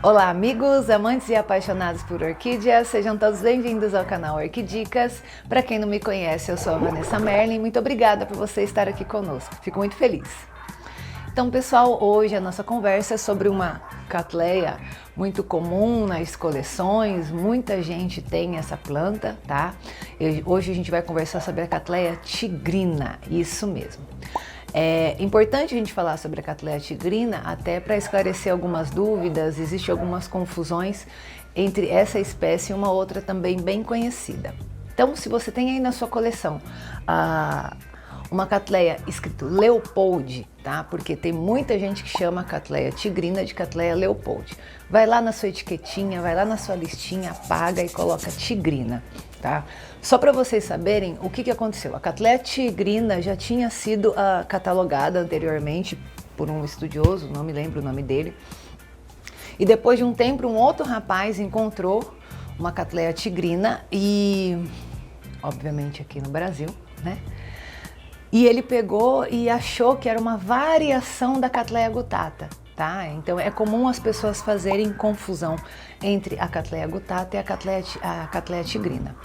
Olá amigos, amantes e apaixonados por orquídeas, sejam todos bem-vindos ao canal Orquidicas. Para quem não me conhece, eu sou a Vanessa Merlin, muito obrigada por você estar aqui conosco, fico muito feliz. Então pessoal, hoje a nossa conversa é sobre uma catleia muito comum nas coleções, muita gente tem essa planta, tá? Hoje a gente vai conversar sobre a catleia tigrina, isso mesmo. É importante a gente falar sobre a catleia tigrina até para esclarecer algumas dúvidas, existem algumas confusões entre essa espécie e uma outra também bem conhecida. Então, se você tem aí na sua coleção uma catleia escrito Leopold, tá? Porque tem muita gente que chama a catleia tigrina de catleia Leopold. Vai lá na sua etiquetinha, vai lá na sua listinha, apaga e coloca tigrina, tá? Só para vocês saberem o que aconteceu. A catleia tigrina já tinha sido catalogada anteriormente por um estudioso, não me lembro o nome dele. E depois de um tempo, um outro rapaz encontrou uma catleia tigrina e, obviamente aqui no Brasil, né? E ele pegou e achou que era uma variação da catleia gutata, tá? Então é comum as pessoas fazerem confusão entre a catleia gutata e a catleia tigrina.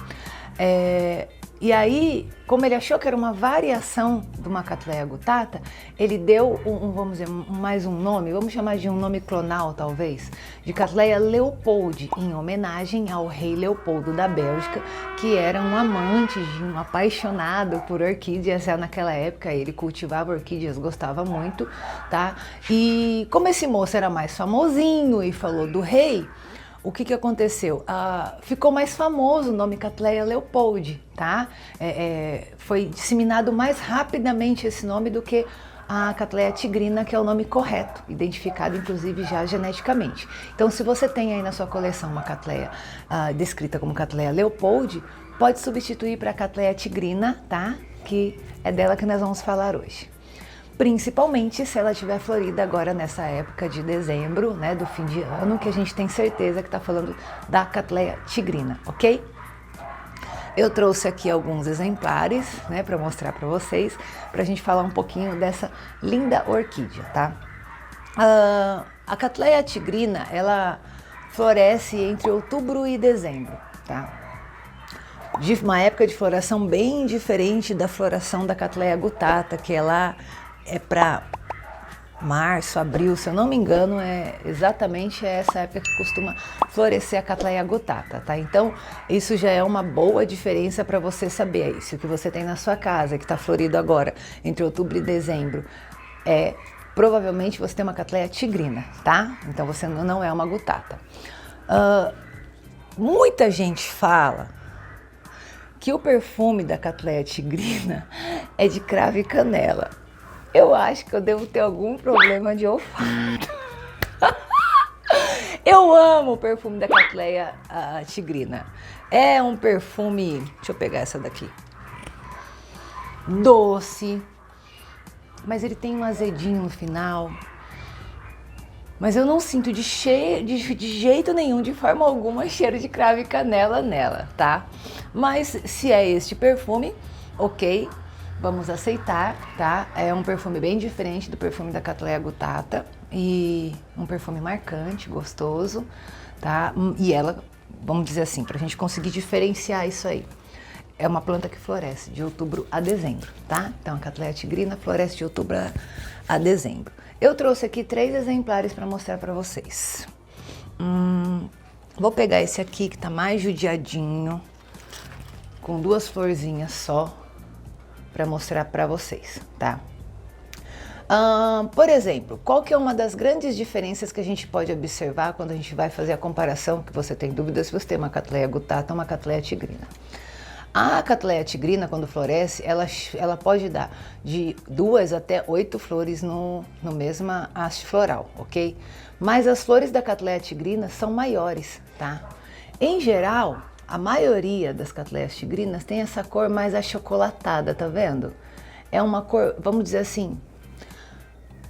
E aí, como ele achou que era uma variação de uma catleia gutata, ele deu vamos dizer, mais um nome, vamos chamar de um nome clonal talvez, de catleia Leopold, em homenagem ao rei Leopoldo da Bélgica, que era um amante, um apaixonado por orquídeas. Naquela época ele cultivava orquídeas, gostava muito, tá? E como esse moço era mais famosinho e falou do rei, o que aconteceu? Ficou mais famoso o nome catleia Leopold, tá? Foi disseminado mais rapidamente esse nome do que a catleia tigrina, que é o nome correto, identificado inclusive já geneticamente. Então, se você tem aí na sua coleção uma catleia descrita como catleia Leopold, pode substituir para a catleia tigrina, tá? Que é dela que nós vamos falar hoje. Principalmente se ela estiver florida agora nessa época de dezembro, né, do fim de ano, que a gente tem certeza que está falando da catleia tigrina, ok? Eu trouxe aqui alguns exemplares, né, para mostrar para vocês, para a gente falar um pouquinho dessa linda orquídea, tá? A catleia tigrina, ela floresce entre outubro e dezembro, tá? De uma época de floração bem diferente da floração da catleia gutata, que ela é para março, abril, se eu não me engano, é exatamente essa época que costuma florescer a catleia gutata, tá? Então, isso já é uma boa diferença para você saber aí. Se o que você tem na sua casa, que está florido agora, entre outubro e dezembro, provavelmente você tem uma catleia tigrina, tá? Então, você não é uma gutata. Muita gente fala que o perfume da catleia tigrina é de cravo e canela. Eu acho que eu devo ter algum problema de olfato. Eu amo o perfume da catleia tigrina. É um perfume, deixa eu pegar essa daqui, doce, mas ele tem um azedinho no final. Mas eu não sinto de jeito nenhum, de forma alguma, cheiro de cravo e canela nela, tá? Mas se é este perfume, ok, vamos aceitar, tá? É um perfume bem diferente do perfume da catleia gutata e um perfume marcante, gostoso, tá? E ela, vamos dizer assim, pra gente conseguir diferenciar isso aí, é uma planta que floresce de outubro a dezembro, tá? Então a catleia tigrina floresce de outubro a dezembro. Eu trouxe aqui 3 exemplares para mostrar para vocês. Vou pegar esse aqui que tá mais judiadinho, com 2 florzinhas só, para mostrar para vocês, tá? Por exemplo, qual que é uma das grandes diferenças que a gente pode observar quando a gente vai fazer a comparação, que você tem dúvida se você tem uma catleia gutata ou uma catleia tigrina? A catleia tigrina, quando floresce, ela pode dar de 2 até 8 flores no mesma haste floral, ok? Mas as flores da catleia tigrina são maiores, tá? Em geral, a maioria das catleias tigrinas tem essa cor mais achocolatada, tá vendo? É uma cor, vamos dizer assim,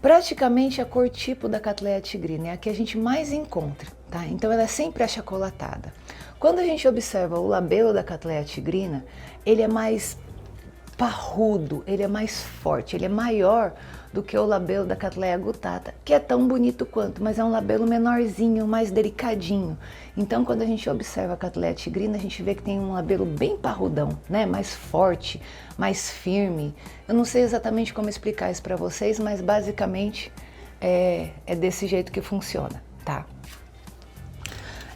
praticamente a cor tipo da catleia tigrina, é a que a gente mais encontra, tá? Então ela é sempre achocolatada. Quando a gente observa o labelo da catleia tigrina, ele é mais parrudo, ele é mais forte, ele é maior do que o labelo da Cattleya gutata, que é tão bonito quanto, mas é um labelo menorzinho, mais delicadinho. Então, quando a gente observa a Cattleya tigrina, a gente vê que tem um labelo bem parrudão, né? Mais forte, mais firme. Eu não sei exatamente como explicar isso para vocês, mas basicamente é desse jeito que funciona, tá?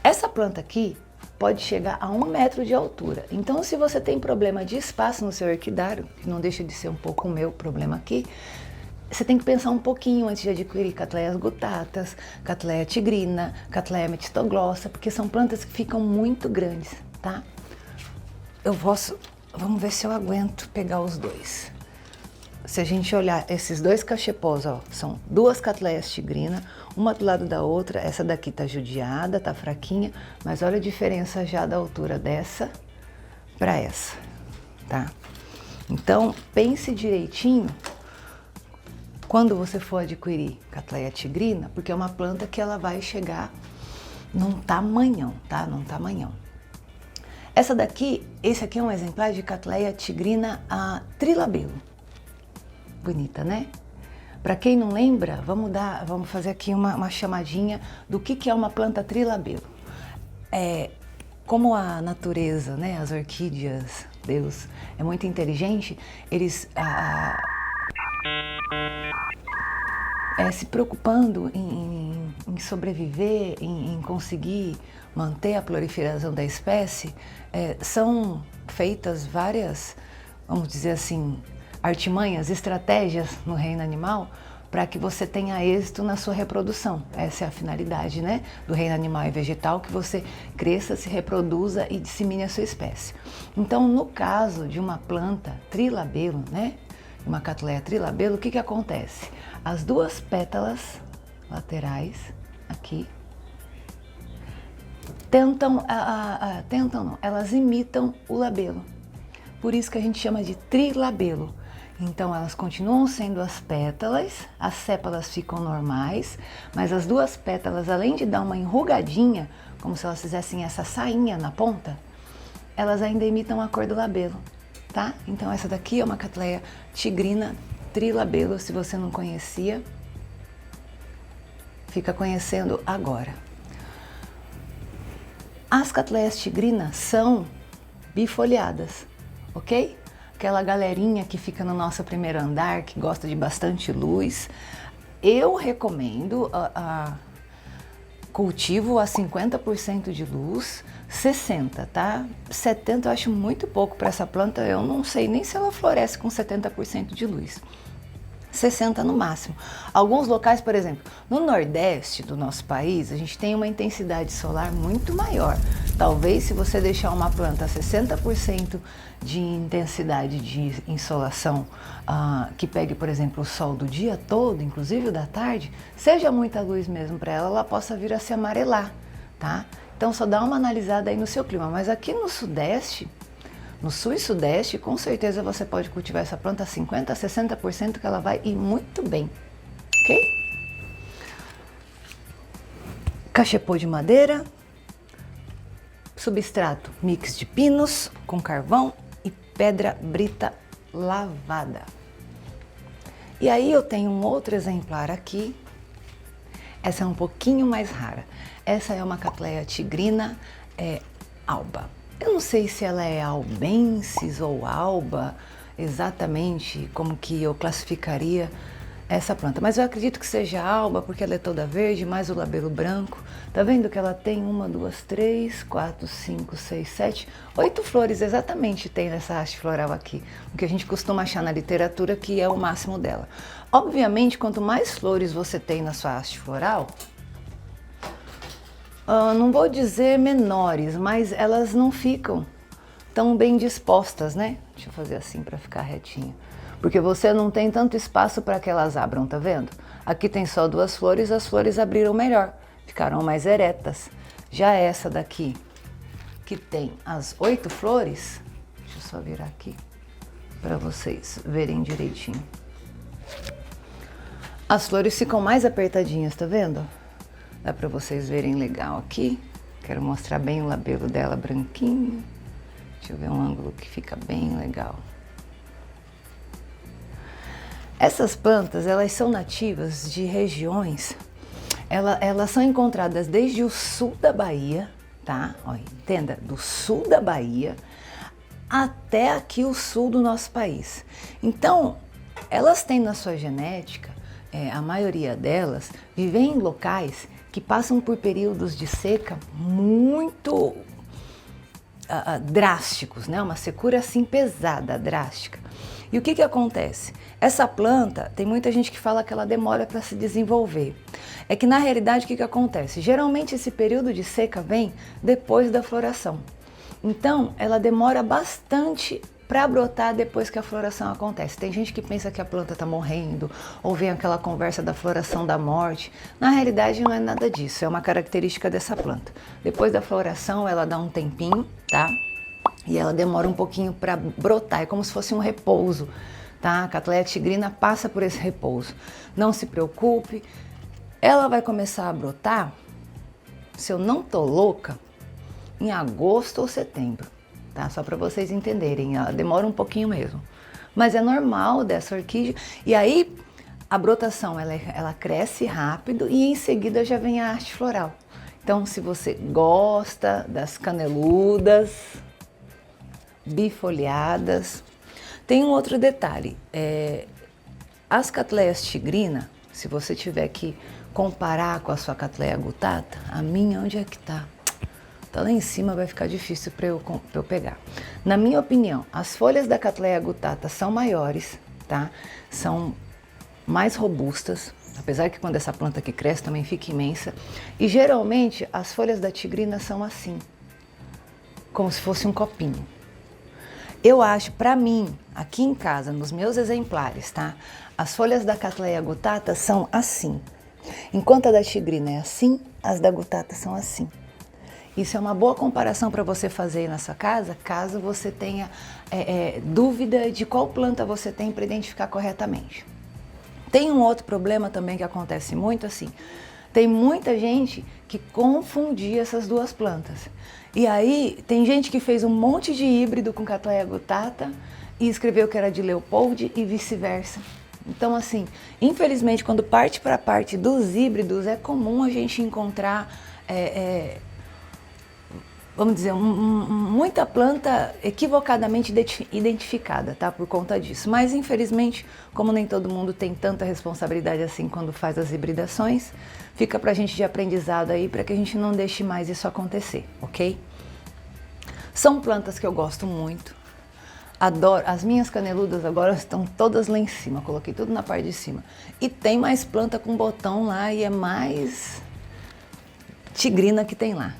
Essa planta aqui pode chegar a 1 metro de altura. Então, se você tem problema de espaço no seu orquidário, que não deixa de ser um pouco o meu problema aqui, você tem que pensar um pouquinho antes de adquirir Cattleyas gutatas, Cattleya tigrina, Cattleya metistoglossa, porque são plantas que ficam muito grandes, tá? Vamos ver se eu aguento pegar os dois. Se a gente olhar esses dois cachepôs, ó, são 2 Cattleyas tigrina, uma do lado da outra. Essa daqui tá judiada, tá fraquinha, mas olha a diferença já da altura dessa para essa, tá? Então, pense direitinho quando você for adquirir Cattleya tigrina, porque é uma planta que ela vai chegar num tamanhão, tá? Num tamanhão. Essa daqui, esse aqui é um exemplar de Cattleya tigrina trilabelo. Bonita, né? Para quem não lembra, vamos fazer aqui uma chamadinha do que é uma planta trilabelo. Como a natureza, né, as orquídeas, Deus é muito inteligente, eles se preocupando em sobreviver, em conseguir manter a proliferação da espécie, são feitas várias, vamos dizer assim, artimanhas, estratégias no reino animal para que você tenha êxito na sua reprodução. Essa é a finalidade, né, do reino animal e vegetal, que você cresça, se reproduza e dissemine a sua espécie. Então, no caso de uma planta trilabelo, né, uma Cattleya trilabelo, o que acontece? As 2 pétalas laterais aqui elas imitam o labelo. Por isso que a gente chama de trilabelo. Então elas continuam sendo as pétalas, as sépalas ficam normais, mas as 2 pétalas, além de dar uma enrugadinha, como se elas fizessem essa sainha na ponta, elas ainda imitam a cor do labelo, tá? Então essa daqui é uma Cattleya tigrina trilabelo. Se você não conhecia, fica conhecendo agora. As Cattleyas tigrinas são bifoliadas, ok? Aquela galerinha que fica no nosso primeiro andar, que gosta de bastante luz, eu recomendo cultivo a 50% de luz, 60%, tá? 70% eu acho muito pouco para essa planta, eu não sei nem se ela floresce com 70% de luz. 60% no máximo. Alguns locais, por exemplo, no nordeste do nosso país, a gente tem uma intensidade solar muito maior. Talvez se você deixar uma planta a 60% de intensidade de insolação, que pegue, por exemplo, o sol do dia todo, inclusive o da tarde, seja muita luz mesmo para ela, ela possa vir a se amarelar, tá? Então só dá uma analisada aí no seu clima. Mas aqui no sudeste, no sul e sudeste, com certeza você pode cultivar essa planta a 50%, a 60% que ela vai ir muito bem, ok? Cachepô de madeira, substrato mix de pinos com carvão e pedra brita lavada. E aí eu tenho um outro exemplar aqui, essa é um pouquinho mais rara. Essa é uma Cattleya tigrina alba. Eu não sei se ela é albensis ou alba, exatamente como que eu classificaria essa planta, mas eu acredito que seja alba porque ela é toda verde, mais o labelo branco. Tá vendo que ela tem 1, 2, 3, 4, 5, 6, 7, 8 flores exatamente tem nessa haste floral aqui, o que a gente costuma achar na literatura que é o máximo dela. Obviamente, quanto mais flores você tem na sua haste floral, não vou dizer menores, mas elas não ficam tão bem dispostas, né? Deixa eu fazer assim para ficar retinho. Porque você não tem tanto espaço para que elas abram, tá vendo? Aqui tem só 2 flores, as flores abriram melhor, ficaram mais eretas. Já essa daqui, que tem as 8 flores, deixa eu só virar aqui para vocês verem direitinho. As flores ficam mais apertadinhas, tá vendo? Dá para vocês verem legal aqui. Quero mostrar bem o labelo dela branquinho. Deixa eu ver um ângulo que fica bem legal. Essas plantas, elas são nativas de regiões, elas são encontradas desde o sul da Bahia, tá? Olha, entenda, do sul da Bahia até aqui o sul do nosso país. Então, elas têm na sua genética, a maioria delas, vivem em locais que passam por períodos de seca muito drásticos, né? Uma secura assim pesada, drástica. E o que acontece? Essa planta, tem muita gente que fala que ela demora para se desenvolver. É que na realidade o que acontece? Geralmente esse período de seca vem depois da floração. Então ela demora bastante para brotar depois que a floração acontece. Tem gente que pensa que a planta está morrendo, ou vem aquela conversa da floração da morte. Na realidade não é nada disso, é uma característica dessa planta. Depois da floração ela dá um tempinho, tá? E ela demora um pouquinho para brotar, é como se fosse um repouso, tá? A Cattleya tigrina passa por esse repouso. Não se preocupe, ela vai começar a brotar, se eu não tô louca, em agosto ou setembro, tá? Só para vocês entenderem, ela demora um pouquinho mesmo. Mas é normal dessa orquídea. E aí a brotação, ela cresce rápido e em seguida já vem a haste floral. Então se você gosta das caneludas, bifoliadas. Tem um outro detalhe, as Cattleyas tigrina, se você tiver que comparar com a sua Cattleya gutata, a minha onde é que tá? Tá lá em cima, vai ficar difícil para eu pegar. Na minha opinião, as folhas da Cattleya gutata são maiores, tá? São mais robustas, apesar que quando essa planta aqui cresce também fica imensa. E geralmente as folhas da tigrina são assim, como se fosse um copinho. Eu acho, para mim, aqui em casa, nos meus exemplares, tá? As folhas da Cattleya gutata são assim. Enquanto a da tigrina é assim, as da gutata são assim. Isso é uma boa comparação para você fazer aí na sua casa, caso você tenha dúvida de qual planta você tem para identificar corretamente. Tem um outro problema também que acontece muito assim. Tem muita gente que confundia essas duas plantas. E aí, tem gente que fez um monte de híbrido com Cattleya gutata e escreveu que era de Leopold e vice-versa. Então, assim, infelizmente, quando parte para a parte dos híbridos, é comum a gente encontrar, vamos dizer, muita planta equivocadamente identificada, tá? Por conta disso. Mas, infelizmente, como nem todo mundo tem tanta responsabilidade assim quando faz as hibridações, fica pra gente de aprendizado aí, para que a gente não deixe mais isso acontecer, ok? São plantas que eu gosto muito, adoro. As minhas caneludas agora estão todas lá em cima, coloquei tudo na parte de cima. E tem mais planta com botão lá e é mais tigrina que tem lá.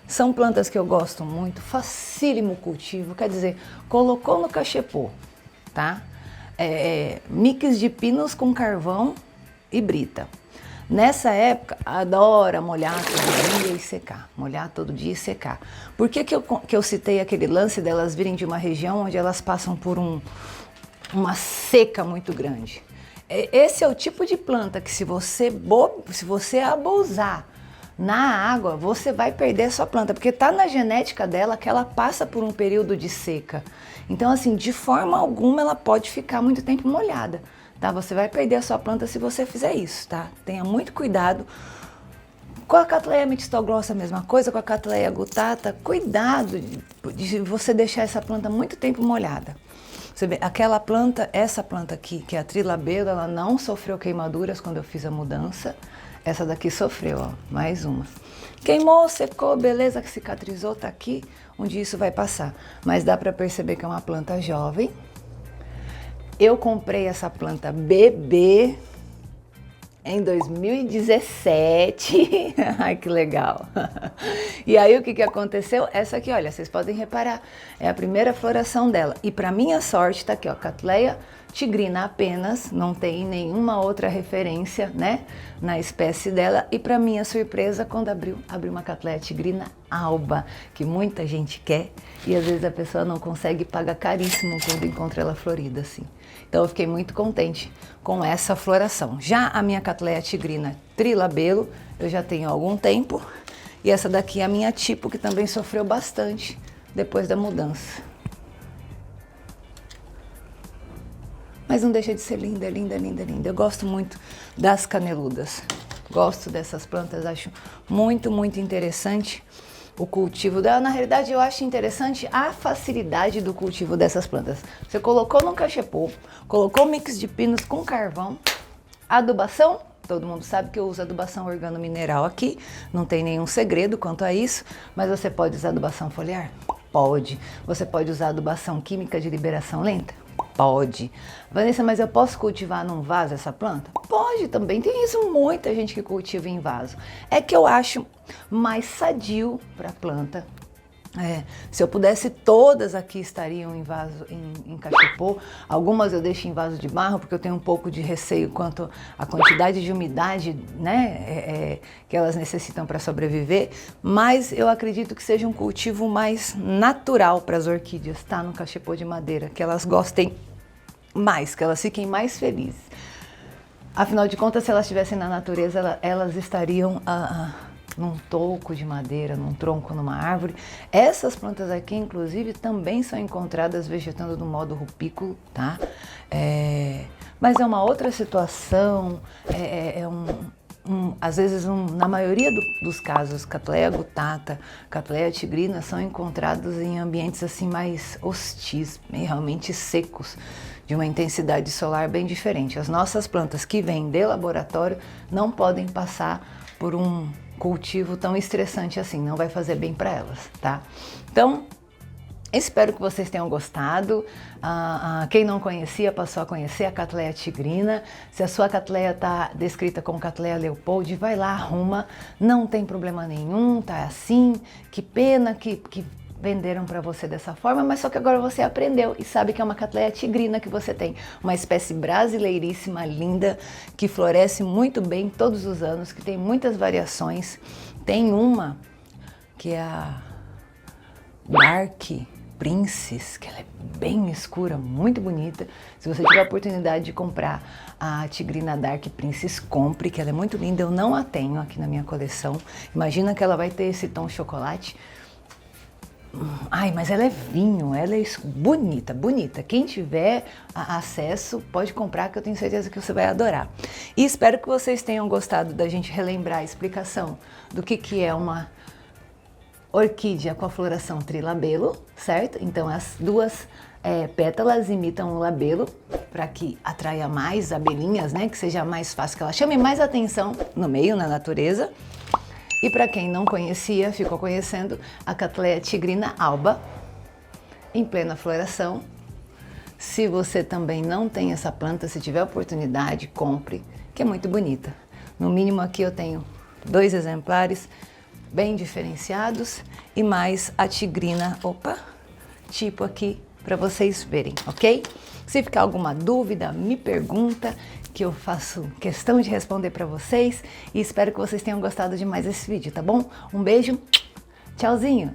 São plantas que eu gosto muito, facílimo cultivo, quer dizer, colocou no cachepô, tá? Mix de pinos com carvão e brita. Nessa época, adora molhar todo dia e secar, molhar todo dia e secar. Por que eu citei aquele lance delas virem de uma região onde elas passam por uma seca muito grande? Esse é o tipo de planta que se você abusar na água, você vai perder a sua planta, porque tá na genética dela que ela passa por um período de seca. Então, assim, de forma alguma ela pode ficar muito tempo molhada. Tá? Você vai perder a sua planta se você fizer isso, tá? Tenha muito cuidado. Com a Cattleya mixtoglosса a mesma coisa, com a Cattleya gutata, cuidado de você deixar essa planta muito tempo molhada. Você vê, aquela planta, essa planta aqui, que é a Trilabelo, ela não sofreu queimaduras quando eu fiz a mudança. Essa daqui sofreu, ó, mais uma. Queimou, secou, beleza, que cicatrizou, tá aqui, onde isso vai passar. Mas dá pra perceber que é uma planta jovem. Eu comprei essa planta bebê em 2017. Ai, que legal. E aí, o que aconteceu? Essa aqui, olha, vocês podem reparar, é a primeira floração dela. E para minha sorte, tá aqui, ó, Cattleya tigrina apenas, não tem nenhuma outra referência, né, na espécie dela. E para minha surpresa, quando abriu uma Cattleya tigrina alba, que muita gente quer, e às vezes a pessoa não consegue, paga caríssimo quando encontra ela florida, assim. Então eu fiquei muito contente com essa floração. Já a minha Cattleya tigrina Trilabelo, eu já tenho há algum tempo, e essa daqui é a minha tipo, que também sofreu bastante depois da mudança. mas não deixa de ser linda, linda, linda, linda. Eu gosto muito das caneludas. Gosto dessas plantas, acho muito, muito interessante o cultivo dela. Na realidade, eu acho interessante a facilidade do cultivo dessas plantas. Você colocou num cachepô, colocou mix de pinos com carvão, adubação, todo mundo sabe que eu uso adubação organomineral aqui, não tem nenhum segredo quanto a isso, mas você pode usar adubação foliar? Pode. Você pode usar adubação química de liberação lenta? Pode. Vanessa, mas eu posso cultivar num vaso essa planta? Pode também, tem isso, muita gente que cultiva em vaso. É que eu acho mais sadio para a planta. Se eu pudesse, todas aqui estariam em vaso, em cachepô. Algumas eu deixo em vaso de barro, porque eu tenho um pouco de receio quanto à quantidade de umidade, né, que elas necessitam para sobreviver. Mas eu acredito que seja um cultivo mais natural para as orquídeas, tá? No cachepô de madeira, que elas gostem mais, que elas fiquem mais felizes. Afinal de contas, se elas estivessem na natureza, elas estariam num toco de madeira, num tronco, numa árvore. Essas plantas aqui, inclusive, também são encontradas vegetando no modo rupículo, tá? Mas é uma outra situação, às vezes, na maioria dos casos, Cattleya gutata, Cattleya tigrina são encontrados em ambientes assim mais hostis, realmente secos, de uma intensidade solar bem diferente. As nossas plantas que vêm de laboratório não podem passar por um cultivo tão estressante assim, não vai fazer bem para elas, tá? Então, espero que vocês tenham gostado. Quem não conhecia passou a conhecer a Cattleya tigrina. Se a sua Cattleya está descrita como Cattleya leopold, vai lá, arruma, não tem problema nenhum, tá assim. Que pena que venderam para você dessa forma, mas só que agora você aprendeu e sabe que é uma Cattleya tigrina que você tem, uma espécie brasileiríssima, linda, que floresce muito bem todos os anos, que tem muitas variações. Tem uma que é a Dark Princess, que ela é bem escura, muito bonita. Se você tiver a oportunidade de comprar a tigrina Dark Princess, compre, que ela é muito linda. Eu não a tenho aqui na minha coleção. Imagina que ela vai ter esse tom chocolate. Ai, mas ela é vinho, ela é bonita, bonita. Quem tiver acesso pode comprar, que eu tenho certeza que você vai adorar. E espero que vocês tenham gostado da gente relembrar a explicação do que é uma orquídea com a floração trilabelo, certo? Então as duas pétalas imitam o labelo para que atraia mais abelhinhas, né? Que seja mais fácil, que ela chame mais atenção no meio, na natureza. E para quem não conhecia, ficou conhecendo a Cattleya tigrina alba, em plena floração. Se você também não tem essa planta, se tiver oportunidade, compre, que é muito bonita. No mínimo aqui eu tenho 2 exemplares bem diferenciados e mais a tigrina, tipo aqui, para vocês verem, ok? Se ficar alguma dúvida, me pergunta, que eu faço questão de responder para vocês, e espero que vocês tenham gostado de mais esse vídeo, tá bom? Um beijo, tchauzinho!